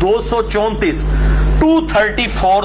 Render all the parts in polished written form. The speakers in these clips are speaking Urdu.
234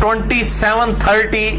2730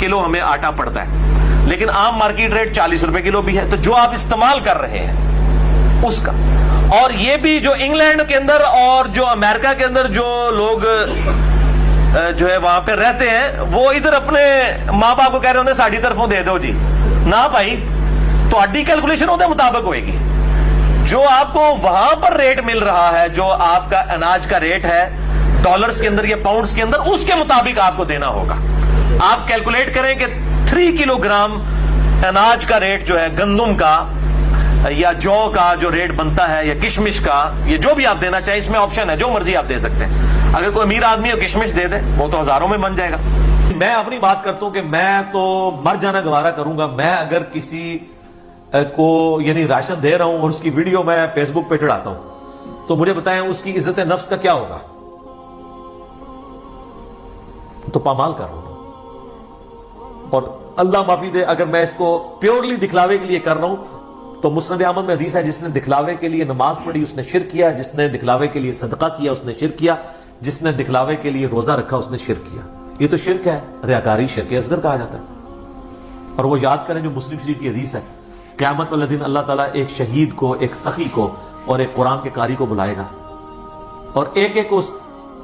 کلو ہمیں آٹا پڑتا ہے، لیکن عام مارکیٹ ریٹ 40 روپے کلو بھی ہے. تو جو آپ استعمال کر رہے ہیں اس کا، اور یہ بھی جو انگلینڈ کے اندر اور جو امریکہ کے اندر جو لوگ جو ہے وہاں پہ رہتے ہیں، وہ ادھر اپنے ماں باپ کو کہہ رہے ہوتے ہیں ساڑھی طرفوں دے دو جی. نہ بھائی، تو اڈی کیلکولیشن ہوتے مطابق ہوئے گی. جو آپ کو وہاں پر ریٹ مل رہا ہے، جو آپ کا اناج کا ریٹ ہے ڈالرز کے اندر یا پاؤنڈز کے اندر، اس کے مطابق آپ کو دینا ہوگا. آپ کیلکولیٹ کریں کہ 3 کلو گرام اناج کا ریٹ جو ہے، گندم کا یا جو کا جو ریٹ بنتا ہے، یا کشمش کا، یہ جو بھی آپ دینا چاہیں، اس میں آپشن ہے، جو مرضی آپ دے سکتے ہیں. اگر کوئی امیر آدمی ہو کشمش دے دے، وہ تو ہزاروں میں بن جائے گا. میں اپنی بات کرتا ہوں کہ میں تو مر جانا گوارا کروں گا. میں اگر کسی کو یعنی راشن دے رہا ہوں اور اس کی ویڈیو میں فیس بک پہ چڑھاتا ہوں، تو مجھے بتائیں اس کی عزت نفس کا کیا ہوگا؟ تو پامال کر رہا ہوں. اور اللہ معافی دے اگر میں اس کو پیورلی دکھلاوے کے لیے کر رہا ہوں، تو مسند احمد میں حدیث ہے، جس نے دکھلاوے کے لیے نماز پڑھی اس نے شرک کیا، جس نے دکھلاوے کے لیے صدقہ کیا اس نے شرک کیا، جس نے دکھلاوے کے لیے روزہ رکھا اس نے شرک کیا. یہ تو شرک ہے، ریاکاری شرک اصغر کہا جاتا ہے. اور وہ یاد کریں جو مسلم شریف کی حدیث ہے، قیامت والے دن اللہ تعالیٰ ایک شہید کو، ایک سخی کو اور ایک قرآن کے قاری کو بلائے گا، اور ایک ایک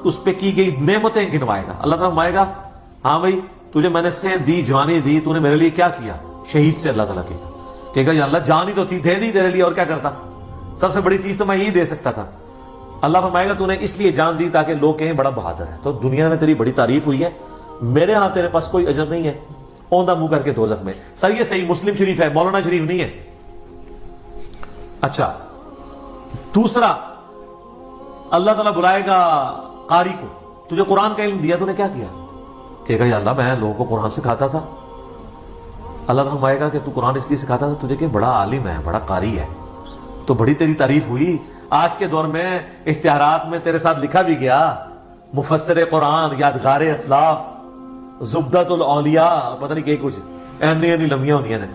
اس پہ کی گئی نعمتیں گنوائے گا. اللہ تعالیٰ فرمائے گا ہاں بھائی تجھے میں نے صحت دی، جوانی دی، تو نے میرے لیے کیا کیا؟ شہید سے اللہ تعالیٰ کہے گا یا اللہ جان ہی تو تھی، دے دی تیرے لیے، اور کیا کرتا؟ سب سے بڑی چیز تو میں یہی دے سکتا تھا. اللہ فرمائے گا تو نے اس لیے جان دی تاکہ لوگ کہیں بڑا بہادر ہے، تو دنیا میں تیری بڑی تعریف ہوئی ہے، میرے ہاں تیرے پاس کوئی اجر نہیں ہے، اوندہ منہ کر کے دوزخ میں. سر یہ صحیح مسلم شریف ہے، مولانا شریف نہیں ہے. اچھا دوسرا، اللہ تعالیٰ بلائے گا قاری کو، تجھے قرآن کا علم دیا، تو نے کیا کیا؟ کہے گا یا اللہ میں لوگوں کو قرآن سکھاتا تھا. اللہ تعالیٰ فرمائے گا کہ تو قرآن اس لیے سکھاتا تھا تجھے کہ بڑا عالم ہے، بڑا قاری ہے، تو بڑی تیری تعریف ہوئی. آج کے دور میں اشتہارات میں تیرے ساتھ لکھا بھی گیا مفسر قرآن، یادگار اسلاف، زبدۃ الاولیاء، پتہ نہیں کہ کچھ اہمی لمحیاں ہوتی ہیں.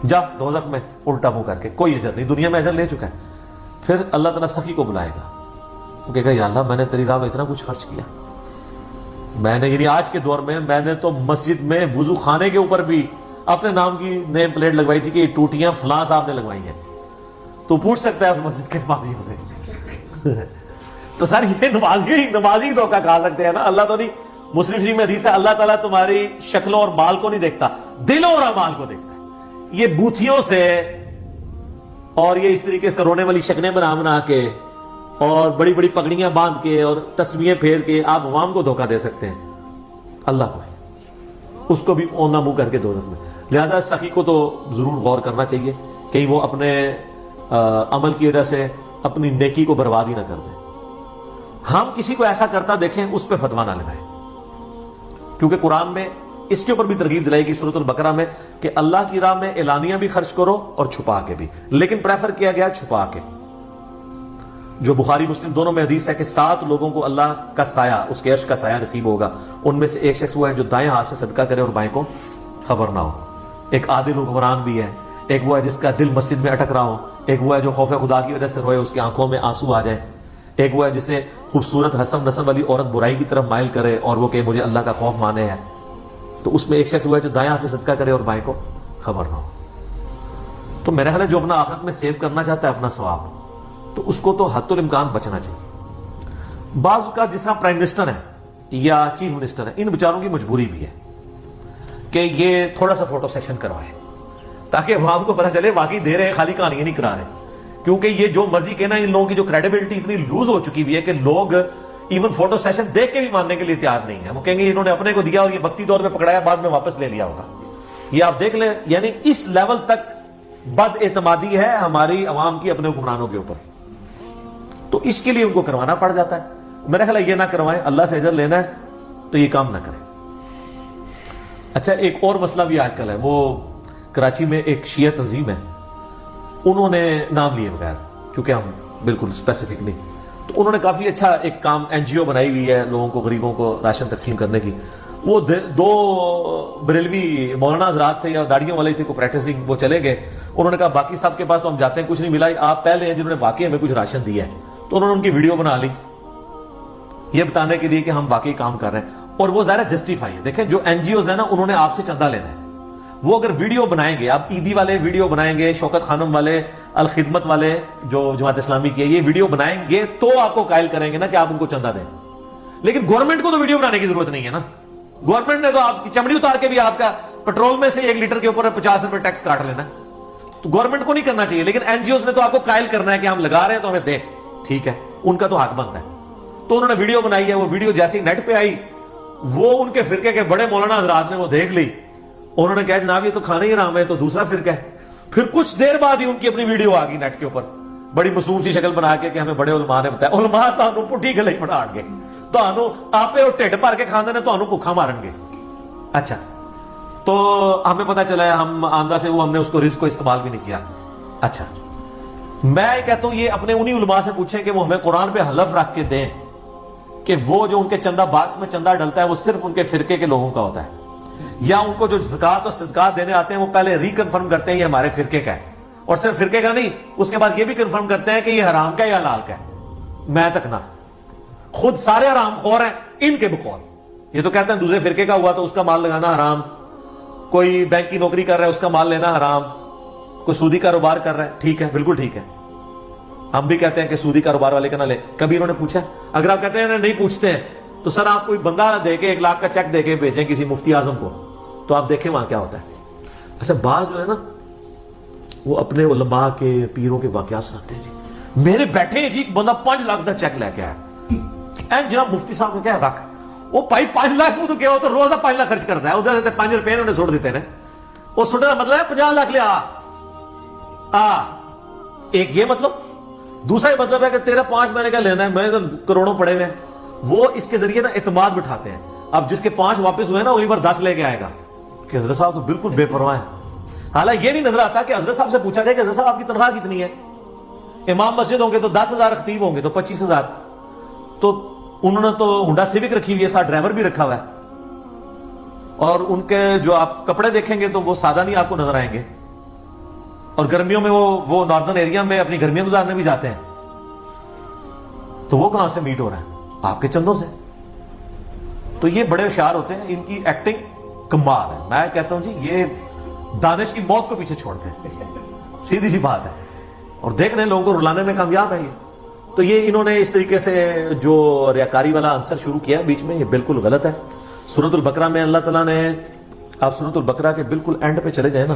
جا دوزخ میں الٹا منہ کر کے، کوئی اجر نہیں، دنیا میں اجر لے چکا ہے. پھر اللہ تعالیٰ سخی کو بلائے گا، وہ کہے گا یا اللہ میں نے تیری راہ میں اتنا کچھ خرچ کیا، میں نے یعنی آج کے دور میں میں نے تو مسجد میں وضو خانے کے اوپر بھی اپنے نام کی نیم پلیٹ لگوائی تھی کہ یہ ٹوٹیاں فلاں صاحب نے لگوائی ہیں. تو پوچھ سکتا ہے اس مسجد کے نمازیوں سے. تو سر یہ نمازی دھوکہ کھا سکتے ہیں نا. اللہ تو نہیں، مسلم شریف میں حدیث ہے اللہ تعالیٰ تمہاری شکلوں اور مال کو نہیں دیکھتا، دلوں اور اعمال کو دیکھتا ہے. یہ بوتھیوں سے اور یہ اس طریقے سے رونے والی شکلیں بنا کے اور بڑی بڑی پگڑیاں باندھ کے اور تسبیحیں پھیر کے آپ عوام کو دھوکہ دے سکتے ہیں، اللہ کو اس کو بھی اوندہ منہ کر کے دوزخ میں. لہذا سخی کو تو ضرور غور کرنا چاہیے کہیں وہ اپنے عمل کی وجہ سے اپنی نیکی کو برباد ہی نہ کر دیں. ہم کسی کو ایسا کرتا دیکھیں اس پہ فتویٰ نہ لگائیں، کیونکہ قرآن میں اس کے اوپر بھی ترغیب دلائی گی سورۃ البقرہ میں کہ اللہ کی راہ میں اعلانیہ بھی خرچ کرو اور چھپا کے بھی، لیکن پریفر کیا گیا چھپا کے. جو بخاری مسلم دونوں میں حدیث ہے کہ 7 لوگوں کو اللہ کا سایہ، اس کے عرش کا سایہ نصیب ہوگا. ان میں سے ایک شخص وہ ہے جو دائیں ہاتھ سے صدقہ کرے اور بائیں کو خبر نہ ہو. ایک عادل حکمران بھی ہے، ایک وہ ہے جس کا دل مسجد میں اٹک رہا ہو، ایک وہ ہے جو خوف خدا کی وجہ سے روئے، اس کی آنکھوں میں آنسو آ جائے، ایک وہ ہے جسے خوبصورت حسن نسل والی عورت برائی کی طرف مائل کرے اور وہ کہ مجھے اللہ کا خوف مانے ہے. تو اس میں ایک شخص وہ ہے جو دائیں ہاتھ سے صدقہ کرے اور بائیں کو خبر نہ ہو. تو میرا خیال ہے جو اپنا آخرت میں سیو کرنا چاہتا ہے اپنا ثواب، تو اس کو تو حد الامکان بچنا چاہیے. بعض کا جس طرح پرائم منسٹر ہے یا چیف منسٹر ہے، ان بیچاروں کی مجبوری بھی ہے کہ یہ تھوڑا سا فوٹو سیشن کروائے تاکہ عوام کو پتہ چلے واقعی دے رہے، خالی کہانیاں نہیں کرا رہے. کیونکہ یہ جو مرضی کہنا، ان لوگوں کی جو کریڈیبلٹی اتنی لوز ہو چکی ہوئی ہے کہ لوگ ایون فوٹو سیشن دیکھ کے بھی ماننے کے لیے تیار نہیں ہے. وہ کہیں گے انہوں نے اپنے کو دیا اور یہ وقتی طور پہ پکڑایا، بعد میں واپس لے لیا ہوگا. یہ آپ دیکھ لیں، یعنی اس لیول تک بد اعتمادی ہے ہماری عوام کی اپنے حکمرانوں کے اوپر. تو اس کے لیے ان کو کروانا پڑ جاتا ہے. میرا خیال ہے یہ نہ کروائیں، اللہ سے اجر لینا ہے تو یہ کام نہ کریں. اچھا ایک اور مسئلہ بھی آج کل ہے، وہ کراچی میں ایک شیعہ تنظیم ہے، انہوں نے نام لیے بغیر کیونکہ ہم بالکل اسپیسیفک نہیں، تو انہوں نے کافی اچھا ایک کام NGO بنائی ہوئی ہے لوگوں کو، غریبوں کو راشن تقسیم کرنے کی. وہ 2 بریلوی مولانا حضرات تھے یا داڑیوں والے تھے کو پریکٹسنگ، وہ چلے گئے. انہوں نے کہا باقی صاحب کے پاس تو ہم جاتے ہیں کچھ نہیں ملا، آپ پہلے ہیں جنہوں نے واقعی ہمیں کچھ راشن دیا ہے. تو انہوں نے ان کی ویڈیو بنا لی یہ بتانے کے لیے کہ ہم واقعی کام کر رہے ہیں. اور وہ ظاہر جسٹیفائی ہے. دیکھیں جو این جی اوز ہیں نا انہوں نے آپ سے چندہ لینا ہے. وہ اگر ویڈیو بنائیں گے, اب عیدی والے ویڈیو بنائیں گے, شوکت خانم والے, الخدمت والے جو جماعت اسلامی کی ہے, یہ ویڈیو بنائیں گے تو آپ کو قائل کریں گے نا کہ آپ ان کو چندہ دیں. لیکن گورنمنٹ کو تو ویڈیو بنانے کی ضرورت نہیں ہے نا. گورنمنٹ نے تو آپ کی چمڑی اتار کے بھی آپ کا پیٹرول میں سے 1 لیٹر کے اوپر 50 روپے ٹیکس کاٹ لینا. تو گورنمنٹ کو نہیں کرنا چاہیے, لیکن این جی اوز نے تو آپ کو قائل کرنا ہے کہ ہم لگا رہے ہیں تو ہمیں دیں. ٹھیک ہے, ان کا تو حق بنتا ہے. تو انہوں نے ویڈیو بنائی ہے, وہ ویڈیو جیسی نیٹ پہ آئی, وہ ان کے فرقے کے بڑے مولانا حضرات نے وہ دیکھ لی. انہوں نے کہا جناب یہ تو کھانا ہی حرام ہے, تو دوسرا فرقہ ہے. پھر کچھ دیر بعد ہی ان کی اپنی ویڈیو آ گئی نیٹ کے اوپر, بڑی معصوم سی شکل بنا کے کہ ہمیں بڑے علماء نے بتایا. علماء تانوں پٹھی گلے پڑھان گے, تانوں آپے اور ٹھڈ بھر کے کھاندے نے, تانوں بھوکا مارن گے. اچھا, تو ہمیں پتہ چلا ہے ہم آندہ سے وہ ہم نے اس کو رزق کو استعمال بھی نہیں کیا. اچھا, میں کہتا ہوں یہ اپنے انہی علماء سے پوچھیں کہ وہ ہمیں قرآن پہ حلف رکھ کے دیں کہ وہ جو ان کے چندہ باکس میں چندہ ڈلتا ہے وہ صرف ان کے فرقے کے لوگوں کا ہوتا ہے, یا ان کو جو زکات اور صدقات دینے آتے ہیں وہ پہلے ریکنفرم کرتے ہیں یہ ہمارے فرقے کا ہے, اور صرف فرقے کا نہیں, اس کے بعد یہ بھی کنفرم کرتے ہیں کہ یہ حرام کا ہے یا حلال کا ہے. میں تک نہ, خود سارے حرام خور ہیں ان کے بقول. یہ تو کہتے ہیں دوسرے فرقے کا ہوا تو اس کا مال لگانا حرام, کوئی بینک کی نوکری کر رہا ہے اس کا مال لینا حرام, کوئی سودی کاروبار کر رہا ہے. ٹھیک ہے, بالکل ٹھیک ہے, ہم بھی کہتے ہیں کہ سودی کاروبار والے کا نہ لے. کبھی انہوں نے پوچھا؟ اگر آپ کہتے ہیں نہیں پوچھتے ہیں تو سر آپ کوئی بندہ دے کے 1 لاکھ کا چیک دے کے بھیجیں کسی مفتی اعظم کو, تو آپ دیکھیں وہاں کیا ہوتا ہے. اچھا, بعض جو ہے نا وہ اپنے علماء کے پیروں کے واقعات سناتے ہیں. جی میرے بیٹھے ہیں جی بندہ 5 لاکھ کا چیک لے کے آیا, این جناب مفتی صاحب نے کیا رکھ, وہ بھائی 5 لاکھ وہ تو کیا ہوتا ہے, روزہ 5 لاکھ خرچ کرتا ہے, ادھر سے 5 روپے انہوں نے سوٹ دیتے ہیں. وہ سوٹنے کا مطلب ہے 50 لاکھ لے ایک یہ مطلب. دوسرا یہ مطلب ہے کہ تیرا 5 مہینے کا لینا ہے, میں تو کروڑوں پڑے ہوئے ہیں. وہ اس کے ذریعے نا اعتماد بٹھاتے ہیں. اب جس کے 5 واپس ہوئے نا وہیں پر 10 لے کے آئے گا کہ حضرت صاحب تو بالکل بے پرواہ ہے. حالانکہ یہ نہیں نظر آتا کہ حضرت صاحب سے پوچھا جائے کہ حضرت صاحب آپ کی تنخواہ کتنی ہے. امام مسجد ہوں گے تو 10,000, خطیب ہوں گے تو 25,000. تو انہوں نے تو ہونڈا سیوک رکھی ہوئی ہے, ساتھ ڈرائیور بھی رکھا ہوا ہے, اور ان کے جو آپ کپڑے دیکھیں گے تو وہ سادہ نہیں آپ کو نظر آئیں گے. اور گرمیوں میں وہ ناردرن ایریا میں اپنی گرمیاں گزارنے بھی جاتے ہیں. تو وہ کہاں سے میٹ ہو رہا ہے؟ آپ کے چندوں سے. تو یہ بڑے ہوشیار ہوتے ہیں, ان کی ایکٹنگ کمال ہے. میں کہتا ہوں جی یہ دانش کی موت کو پیچھے چھوڑتے ہیں, سیدھی سی بات ہے. اور دیکھ رہے ہیں لوگوں کو رلانے میں کامیاب ہے یہ. تو یہ انہوں نے اس طریقے سے جو ریاکاری والا عنصر شروع کیا بیچ میں, یہ بالکل غلط ہے. سورۃ البقرہ میں اللہ تعالیٰ نے, آپ سورۃ البقرہ کے بالکل اینڈ پہ چلے جائیں نا,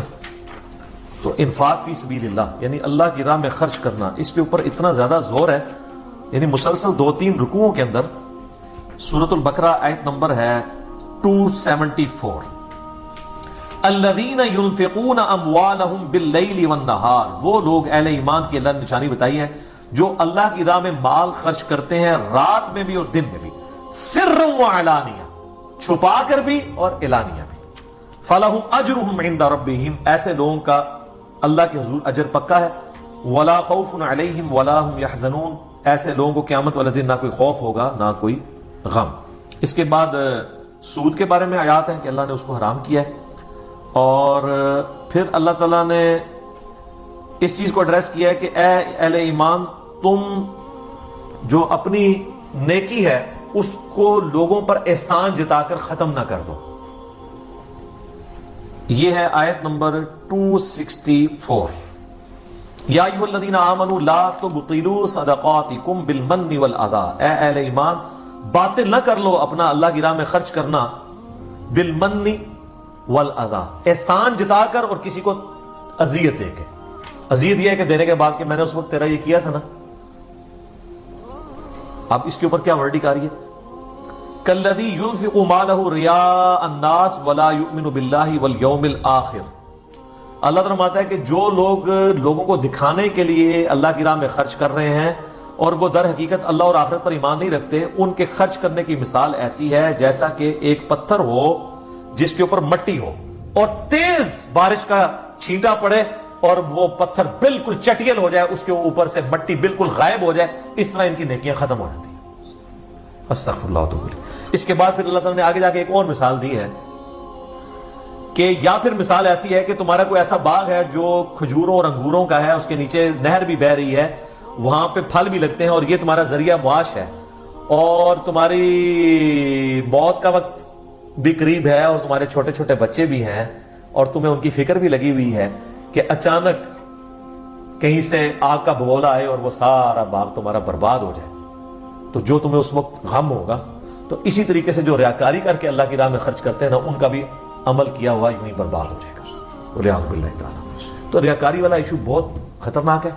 تو انفاق فی سبیل اللہ یعنی اللہ کی راہ میں خرچ کرنا, اس کے اوپر اتنا زیادہ زور ہے. یعنی مسلسل 2-3 رکوعوں کے اندر سورۃ البقرہ آیت نمبر ہے 274, الذین ينفقون اموالهم باللیل والنہار, وہ لوگ اہل ایمان کی اللہ نے نشانی بتائی ہے جو اللہ کی راہ میں مال خرچ کرتے ہیں رات میں بھی اور دن میں بھی, سرا وعلانیہ, چھپا کر بھی اور اعلانیہ بھی. فلہم اجرہم عند ربہم, ایسے لوگوں کا اللہ کے حضور اجر پکا ہے. ولا خوف علیہم ولا هم یحزنون, ایسے لوگوں کو قیامت والے دن نہ کوئی خوف ہوگا نہ کوئی غم. اس کے بعد سود کے بارے میں آیات ہیں کہ اللہ نے اس کو حرام کیا ہے, اور پھر اللہ تعالیٰ نے اس چیز کو ایڈریس کیا ہے کہ اے اہل ایمان, تم جو اپنی نیکی ہے اس کو لوگوں پر احسان جتا کر ختم نہ کر دو. یہ ہے آیت نمبر 264, یا ایھا الذین آمنوا لا تبطلوا صدقاتکم بالمن والاذی, اے اہل ایمان باطل نہ کر لو اپنا اللہ کی راہ میں خرچ کرنا بالمن والاذی, احسان جتا کر اور کسی کو اذیت دے کے. اذیت یہ ہے کہ دینے کے بعد کہ میں نے اس وقت تیرا یہ کیا تھا نا. اب اس کے اوپر کیا ورڈنگ آ رہی ہے, کالذی ينفق مالہ رئاء الناس ولا یؤمن باللہ والیوم الآخر. اللہ تعالیٰ فرماتا ہے کہ جو لوگ لوگوں کو دکھانے کے لیے اللہ کی راہ میں خرچ کر رہے ہیں اور وہ در حقیقت اللہ اور آخرت پر ایمان نہیں رکھتے, ان کے خرچ کرنے کی مثال ایسی ہے جیسا کہ ایک پتھر ہو جس کے اوپر مٹی ہو اور تیز بارش کا چھینٹا پڑے اور وہ پتھر بالکل چٹیل ہو جائے, اس کے اوپر سے مٹی بالکل غائب ہو جائے. اس طرح ان کی نیکیاں ختم ہو جاتی ہیں. استغفر اللہ واتوب الیہ. اس کے بعد پھر اللہ تعالیٰ نے آگے جا کے ایک اور مثال دی ہے کہ یا پھر مثال ایسی ہے کہ تمہارا کوئی ایسا باغ ہے جو کھجوروں اور انگوروں کا ہے, اس کے نیچے نہر بھی بہ رہی ہے, وہاں پہ پھل بھی لگتے ہیں اور یہ تمہارا ذریعہ معاش ہے, اور تمہاری موت کا وقت بھی قریب ہے اور تمہارے چھوٹے چھوٹے بچے بھی ہیں اور تمہیں ان کی فکر بھی لگی ہوئی ہے کہ اچانک کہیں سے آگ کا بگولا آئے اور وہ سارا باغ تمہارا برباد ہو جائے، تو جو تمہیں اس وقت غم ہوگا، تو اسی طریقے سے جو ریاکاری کر کے اللہ کی راہ میں خرچ کرتے ہیں نا، ان کا بھی عمل کیا ہوا یوں ہی برباد ہو جائے گا، ریاض باللہ تعالی۔ تو ریاکاری والا ایشو بہت خطرناک ہے۔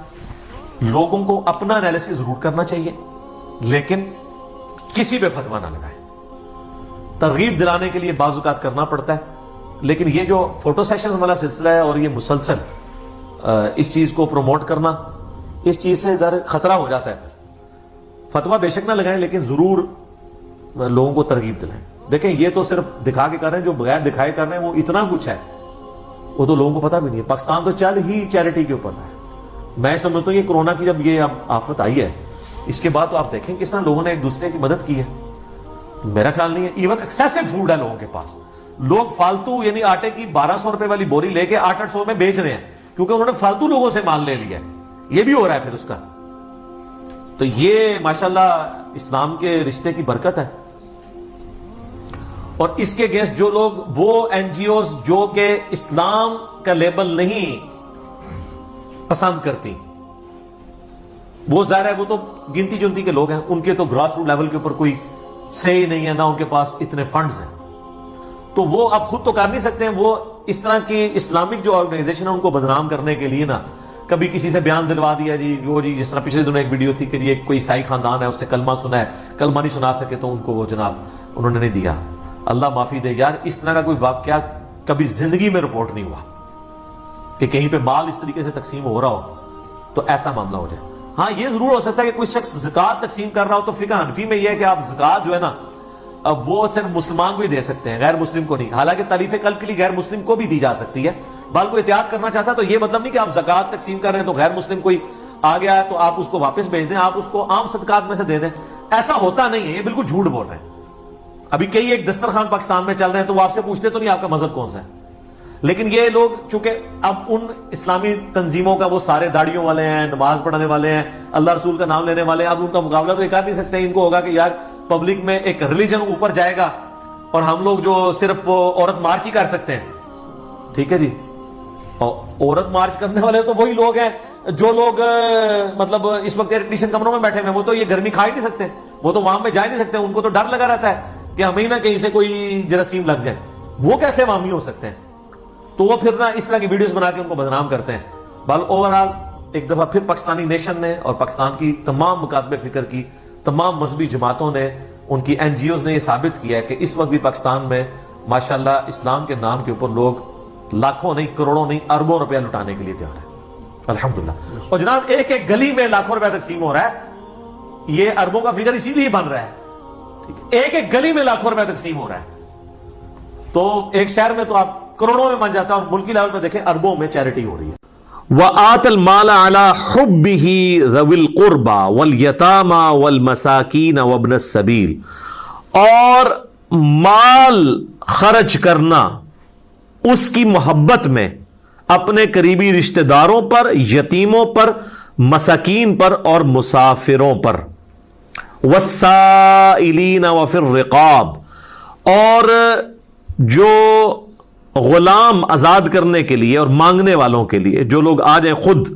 لوگوں کو اپنا انالیسس ضرور کرنا چاہیے، لیکن کسی پہ فتویٰ نہ لگائیں۔ ترغیب دلانے کے لیے بعض اوقات کرنا پڑتا ہے، لیکن یہ جو فوٹو سیشنز والا سلسلہ ہے اور یہ مسلسل اس چیز کو پروموٹ کرنا، اس چیز سے ذرا خطرہ ہو جاتا ہے۔ فتویٰ بے شک نہ لگائیں، لیکن ضرور لوگوں کو ترغیب دلائیں۔ دیکھیں یہ تو صرف دکھا کے کر رہے ہیں، جو بغیر دکھائے کر رہے ہیں وہ اتنا کچھ ہے، وہ تو لوگوں کو پتا بھی نہیں ہے۔ پاکستان تو چل ہی چیریٹی کے اوپر ہے۔ میں سمجھتا ہوں یہ کورونا کی جب یہ اب آفت آئی ہے، اس کے بعد تو آپ دیکھیں کس طرح لوگوں نے ایک دوسرے کی مدد کی ہے۔ میرا خیال نہیں ہے، ایون ایکسیسو فوڈ ہے لوگوں کے پاس، لوگ فالتو یعنی آٹے کی 1200 روپے والی بوری لے کے 800 میں بیچ رہے ہیں، کیونکہ انہوں نے فالتو لوگوں سے مال لے لیا ہے۔ یہ بھی ہو رہا ہے پھر اس کا۔ تو یہ ماشاءاللہ اسلام کے رشتے کی برکت ہے۔ اور اس کے اگینسٹ جو لوگ، وہ این جی اوز جو کہ اسلام کا لیبل نہیں پسند کرتی، وہ ظاہر ہے وہ تو گنتی چنتی کے لوگ ہیں، ان کے تو گراس روٹ لیول کے اوپر کوئی صحیح نہیں ہے، نہ ان کے پاس اتنے فنڈز ہیں، تو وہ اب خود تو کر نہیں سکتے ہیں۔ وہ اس طرح کی اسلامک جو آرگنائزیشن ہے ان کو بدنام کرنے کے لیے نا کبھی کسی سے بیان دلوا دیا جی، وہ جی جس طرح پچھلے دنوں ایک ویڈیو تھی کہ یہ کوئی عیسائی خاندان ہے، اس سے کلمہ سنا ہے، کلمہ نہیں سنا سکے تو ان کو وہ جناب انہوں نے نہیں دیا۔ اللہ معافی دے یار، اس طرح کا کوئی واقعہ کبھی زندگی میں رپورٹ نہیں ہوا کہ کہیں پہ مال اس طریقے سے تقسیم ہو رہا ہو تو ایسا معاملہ ہو جائے۔ ہاں یہ ضرور ہو سکتا ہے کہ کوئی شخص زکوٰۃ تقسیم کر رہا ہو، تو فقہ حنفی میں یہ ہے کہ آپ زکوٰۃ جو ہے نا اب وہ صرف مسلمان کو ہی دے سکتے ہیں، غیر مسلم کو نہیں۔ حالانکہ تالیف قلب کے لیے غیر مسلم کو بھی دی جا سکتی ہے، بال کو احتیاط کرنا چاہتا ہے تو یہ مطلب نہیں کہ آپ زکوٰۃ تقسیم کر رہے ہیں تو غیر مسلم کوئی آ گیا ہے تو آپ اس کو واپس بھیج دیں، آپ اس کو عام صدقات میں سے دے دیں۔ ایسا ہوتا نہیں ہے، یہ بالکل جھوٹ بول رہے ہیں۔ ابھی کئی ایک دسترخوان پاکستان میں چل رہے ہیں تو وہ آپ سے پوچھتے تو نہیں آپ کا مذہب کون سا ہے، لیکن یہ لوگ چونکہ اب ان اسلامی تنظیموں کا وہ سارے داڑھیوں والے ہیں، نماز پڑھنے والے ہیں، اللہ رسول کا نام لینے والے ہیں، اب ان کا مقابلہ تو یہ کر نہیں سکتے۔ ان کو ہوگا کہ یار پبلک میں ایک ریلیجن اوپر جائے گا اور ہم لوگ جو صرف عورت مارچ ہی کر سکتے ہیں، ٹھیک ہے جی۔ اور عورت مارچ کرنے والے تو وہی لوگ ہیں جو لوگ مطلب اس وقت ایئر کنڈیشن کمروں میں بیٹھے ہوئے ہیں، وہ تو یہ گرمی کھا ہی نہیں سکتے، وہ تو وہاں میں جا نہیں سکتے، ان کو تو ڈر لگا رہتا ہے کہ ہمیں نہ کہیں سے کوئی جراثیم لگ جائے۔ وہ کیسے عوامی ہو سکتے ہیں؟ تو وہ پھر نہ اس طرح کی ویڈیوز بنا کے ان کو بدنام کرتے ہیں۔ بل اوورآل ایک دفعہ پھر پاکستانی نیشن نے اور پاکستان کی تمام مکاتب فکر کی تمام مذہبی جماعتوں نے، ان کی این جی اوز نے یہ ثابت کیا ہے کہ اس وقت بھی پاکستان میں ماشاءاللہ اسلام کے نام کے اوپر لوگ لاکھوں نہیں، کروڑوں نہیں، اربوں روپیہ لٹانے کے لیے تیار ہیں، الحمدللہ۔ اور جناب ایک ایک گلی میں لاکھوں روپیہ تقسیم ہو رہا ہے، یہ اربوں کا فگر اسی لیے بن رہا ہے، ایک ایک گلی میں لاکھوں روپے تقسیم ہو رہا ہے، تو ایک شہر میں تو آپ کروڑوں میں بن جاتا ہے، اور ملکی لیول پہ دیکھیں اربوں میں چیریٹی ہو رہی ہے۔ وآت المال على حبه ذوي القربى واليتامى والمساکین وابن السبیل، اور مال خرچ کرنا اس کی محبت میں اپنے قریبی رشتہ داروں پر، یتیموں پر، مساکین پر اور مسافروں پر، والسائلین وفی الرقاب، اور جو غلام آزاد کرنے کے لیے اور مانگنے والوں کے لیے، جو لوگ آ جائیں خود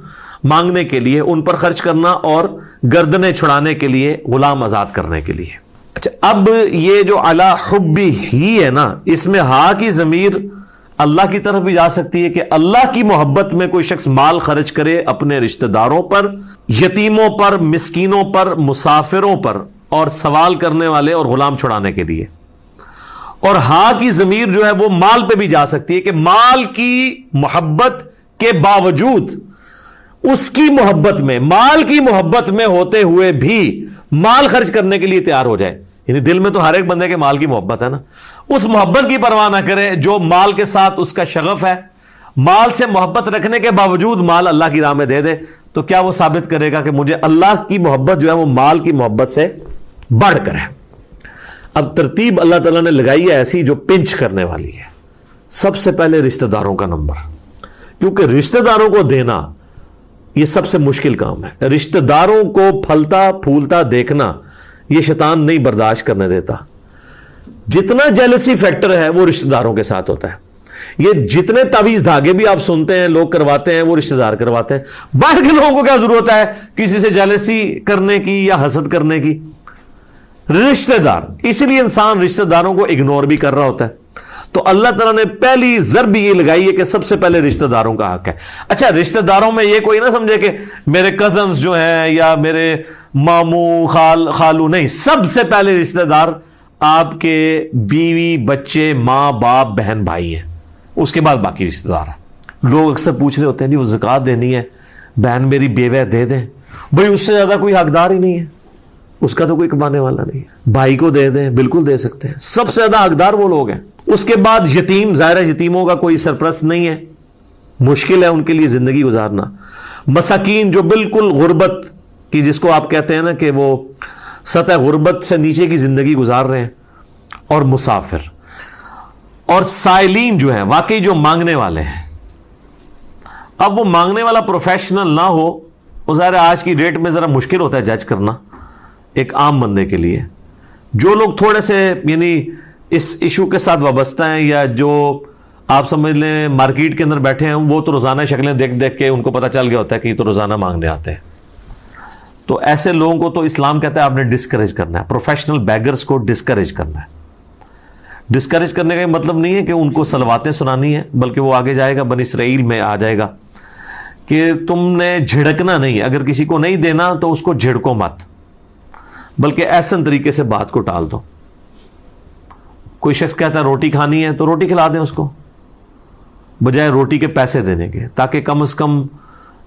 مانگنے کے لیے ان پر خرچ کرنا، اور گردنیں چھڑانے کے لیے، غلام آزاد کرنے کے لیے۔ اچھا اب یہ جو علی حبی ہی ہے نا، اس میں ہا کی ضمیر اللہ کی طرف بھی جا سکتی ہے کہ اللہ کی محبت میں کوئی شخص مال خرچ کرے اپنے رشتہ داروں پر، یتیموں پر، مسکینوں پر، مسافروں پر، اور سوال کرنے والے اور غلام چھڑانے کے لیے۔ اور ہاں کی ضمیر جو ہے وہ مال پہ بھی جا سکتی ہے کہ مال کی محبت کے باوجود اس کی محبت میں، مال کی محبت میں ہوتے ہوئے بھی مال خرچ کرنے کے لیے تیار ہو جائے۔ یعنی دل میں تو ہر ایک بندے کے مال کی محبت ہے نا، اس محبت کی پرواہ نہ کرے جو مال کے ساتھ اس کا شغف ہے، مال سے محبت رکھنے کے باوجود مال اللہ کی راہ میں دے دے، تو کیا وہ ثابت کرے گا کہ مجھے اللہ کی محبت جو ہے وہ مال کی محبت سے بڑھ کر ہے۔ اب ترتیب اللہ تعالیٰ نے لگائی ہے ایسی جو پنچ کرنے والی ہے۔ سب سے پہلے رشتہ داروں کا نمبر، کیونکہ رشتہ داروں کو دینا یہ سب سے مشکل کام ہے۔ رشتہ داروں کو پھلتا پھولتا دیکھنا یہ شیطان نہیں برداشت کرنے دیتا. جتنا جیلسی فیکٹر ہے وہ رشتہ داروں کے ساتھ ہوتا ہے. یہ جتنے تعویذ دھاگے بھی آپ سنتے ہیں لوگ کرواتے ہیں وہ رشتہ دار کرواتے ہیں. باہر کے لوگوں کو کیا ضرورت ہے کسی سے جیلسی کرنے کی یا حسد کرنے کی؟ رشتہ دار. اسی لیے انسان رشتہ داروں کو اگنور بھی کر رہا ہوتا ہے. تو اللہ تعالیٰ نے پہلی ضرب یہ لگائی ہے کہ سب سے پہلے رشتہ داروں کا حق ہے. اچھا رشتہ داروں میں یہ کوئی نہ سمجھے کہ میرے کزنز جو ہیں یا میرے ماموں خالو، نہیں، سب سے پہلے رشتہ دار آپ کے بیوی، بچے، ماں باپ، بہن بھائی ہیں. اس کے بعد باقی رشتہ دار ہیں. لوگ اکثر پوچھ رہے ہوتے ہیں جی وہ زکوٰۃ دینی ہے، بہن میری بیوہ دے دیں. بھئی اس سے زیادہ کوئی حقدار ہی نہیں ہے، اس کا تو کوئی کمانے والا نہیں ہے. بھائی کو دے دیں، بالکل دے سکتے ہیں. سب سے زیادہ حقدار وہ لوگ ہیں. اس کے بعد یتیم، ظاہر یتیموں کا کوئی سرپرست نہیں ہے، مشکل ہے ان کے لیے زندگی گزارنا. مساکین جو بالکل غربت کی، جس کو آپ کہتے ہیں نا کہ وہ سطح غربت سے نیچے کی زندگی گزار رہے ہیں. اور مسافر اور سائلین جو ہیں، واقعی جو مانگنے والے ہیں. اب وہ مانگنے والا پروفیشنل نہ ہو، وہ ظاہر آج کی ڈیٹ میں ذرا مشکل ہوتا ہے جج کرنا ایک عام بندے کے لیے. جو لوگ تھوڑے سے یعنی اس ایشو کے ساتھ وابستہ ہیں، یا جو آپ سمجھ لیں مارکیٹ کے اندر بیٹھے ہیں، وہ تو روزانہ شکلیں دیکھ دیکھ کے ان کو پتہ چل گیا ہوتا ہے کہ یہ تو روزانہ مانگنے آتے ہیں. تو ایسے لوگوں کو تو اسلام کہتا ہے آپ نے ڈسکریج کرنا ہے. پروفیشنل بیگرز کو ڈسکریج کرنا ہے. ڈسکریج کرنے کا یہ مطلب نہیں ہے کہ ان کو صلواتیں سنانی ہے، بلکہ وہ آگے جائے گا، بنی اسرائیل میں آ جائے گا کہ تم نے جھڑکنا نہیں. اگر کسی کو نہیں دینا تو اس کو جھڑکو مت، بلکہ احسن طریقے سے بات کو ٹال دو. کوئی شخص کہتا ہے روٹی کھانی ہے تو روٹی کھلا دیں اس کو، بجائے روٹی کے پیسے دینے کے، تاکہ کم از کم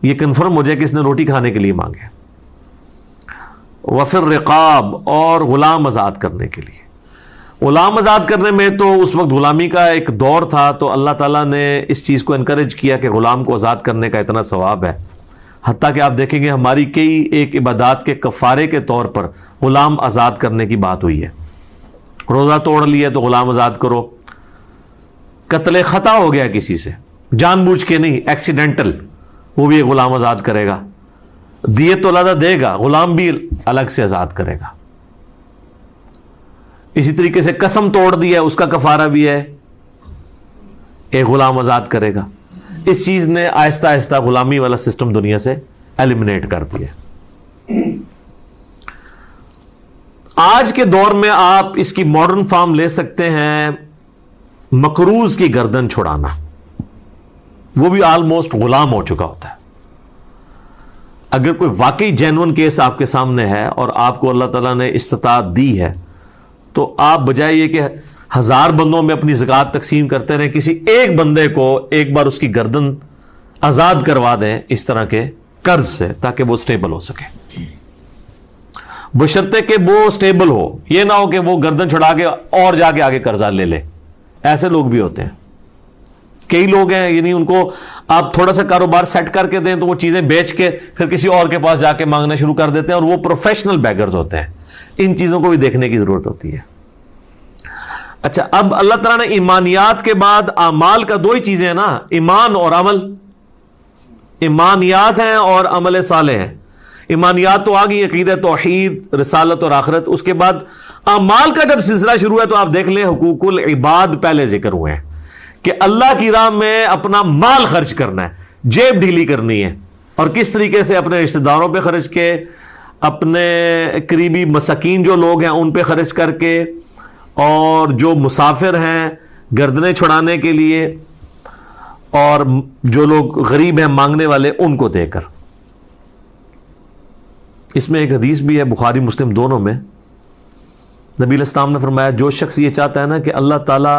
یہ کنفرم ہو جائے کہ اس نے روٹی کھانے کے لیے مانگے. وفر رقاب، اور غلام آزاد کرنے کے لیے. غلام آزاد کرنے میں تو اس وقت غلامی کا ایک دور تھا، تو اللہ تعالیٰ نے اس چیز کو انکریج کیا کہ غلام کو آزاد کرنے کا اتنا ثواب ہے. حتیٰ کہ آپ دیکھیں گے ہماری کئی ایک عبادات کے کفارے کے طور پر غلام آزاد کرنے کی بات ہوئی ہے. روزہ توڑ لیا تو غلام آزاد کرو. قتل خطا ہو گیا کسی سے، جان بوجھ کے نہیں، ایکسیڈنٹل، وہ بھی غلام آزاد کرے گا. دیت تو اللہ دے گا، غلام بھی الگ سے آزاد کرے گا. اسی طریقے سے قسم توڑ دیا، اس کا کفارہ بھی ہے، ایک غلام آزاد کرے گا. اس چیز نے آہستہ آہستہ غلامی والا سسٹم دنیا سے ایلیمنیٹ کر دیا. آج کے دور میں آپ اس کی ماڈرن فارم لے سکتے ہیں، مقروض کی گردن چھڑانا. وہ بھی آلموسٹ غلام ہو چکا ہوتا ہے. اگر کوئی واقعی جینون کیس آپ کے سامنے ہے اور آپ کو اللہ تعالیٰ نے استطاعت دی ہے، تو آپ بجائے یہ کہ 1000 بندوں میں اپنی زکوٰۃ تقسیم کرتے رہیں، کسی ایک بندے کو ایک بار اس کی گردن آزاد کروا دیں اس طرح کے قرض سے، تاکہ وہ سٹیبل ہو سکے. بشرطے کہ وہ سٹیبل ہو، یہ نہ ہو کہ وہ گردن چھڑا کے اور جا کے آگے قرضہ لے لے. ایسے لوگ بھی ہوتے ہیں. کئی لوگ ہیں یعنی ان کو آپ تھوڑا سا کاروبار سیٹ کر کے دیں تو وہ چیزیں بیچ کے پھر کسی اور کے پاس جا کے مانگنا شروع کر دیتے ہیں، اور وہ پروفیشنل بیگرز ہوتے ہیں. ان چیزوں کو بھی دیکھنے کی ضرورت ہوتی ہے. اچھا، اب اللہ تعالیٰ نے ایمانیات کے بعد اعمال کا 2 ہی چیزیں ہیں نا، ایمان اور عمل. ایمانیات ہیں اور عمل صالح ہیں. ایمانیات تو آگئی، عقیدہ توحید، رسالت اور آخرت. اس کے بعد اعمال کا جب سلسلہ شروع ہے تو آپ دیکھ لیں حقوق العباد پہلے ذکر ہوئے ہیں کہ اللہ کی راہ میں اپنا مال خرچ کرنا ہے، جیب ڈھیلی کرنی ہے. اور کس طریقے سے اپنے رشتہ داروں پہ خرچ کے، اپنے قریبی مساکین جو لوگ ہیں ان پہ خرچ کر کے، اور جو مسافر ہیں گردنیں چھڑانے کے لیے، اور جو لوگ غریب ہیں مانگنے والے ان کو دے کر. اس میں ایک حدیث بھی ہے بخاری مسلم دونوں میں. نبی علیہ السلام نے فرمایا جو شخص یہ چاہتا ہے نا کہ اللہ تعالیٰ